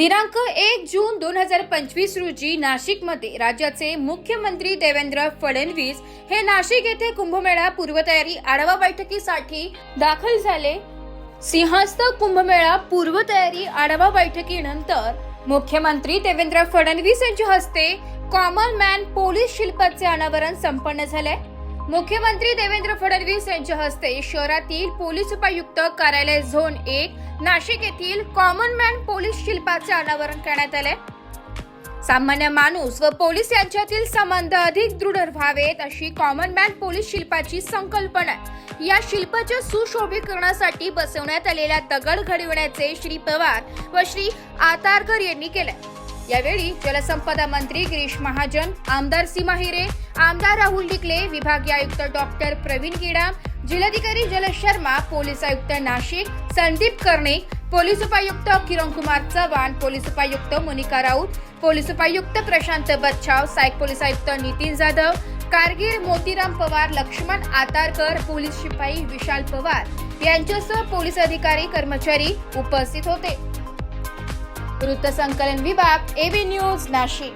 दिनांक 1 जून 2025 रोजी नाशिकमध्ये राज्याचे मुख्यमंत्री देवेंद्र फडणवीस हे नाशिक येथे कुंभमेळा पूर्वतयारी आढावा बैठकीसाठी दाखल झाले। सिंहस्थ कुंभमेळा पूर्वतयारी आढावा बैठकीनंतर मुख्यमंत्री देवेंद्र फडणवीस यांच्या हस्ते कॉमन मॅन पोलीस शिल्पाचे अनावरण संपन्न झाले। मुख्यमंत्री देवेंद्र फडणवीस यांच्या हस्ते शहरातील पोलीस उपायुक्त कार्यालय झोन 1 नाशिक येथील कॉमन मॅन पोलीस शिल्पाचे अनावरण करण्यात आले। सामान्य माणूस व पोलीस यांच्यातील संबंध अधिक दृढ व्हावेत अशी कॉमन मॅन पोलीस शिल्पाची संकल्पना या शिल्पाच्या सुशोभीकरणासाठी बसवण्यात आलेल्या दगड घडविण्याचे श्री पवार व श्री आतारकर यांनी केले। यावेळी जलसंपदा मंत्री गिरीश महाजन, आमदार सीमा हिरे, आमदार राहुल डिकले, विभागीय आयुक्त डॉक्टर प्रवीण गिडाम, जिल्हाधिकारी जलज शर्मा, पोलीस आयुक्त नाशिक संदीप कर्णिक, पोलीस उपायुक्त किरण कुमार चव्हाण, पोलीस उपायुक्त मोनिका राऊत, पोलीस उपायुक्त प्रशांत बच्छाव, सहाय्यक पोलीस आयुक्त नितीन जाधव, कारगिर मोतीराम पवार, लक्ष्मण आतारकर, पोलीस शिपाई विशाल पवार यांच्यासह पोलीस अधिकारी कर्मचारी उपस्थित होते। वृत्त संकलन विभाग, एबी न्यूज, नाशिक।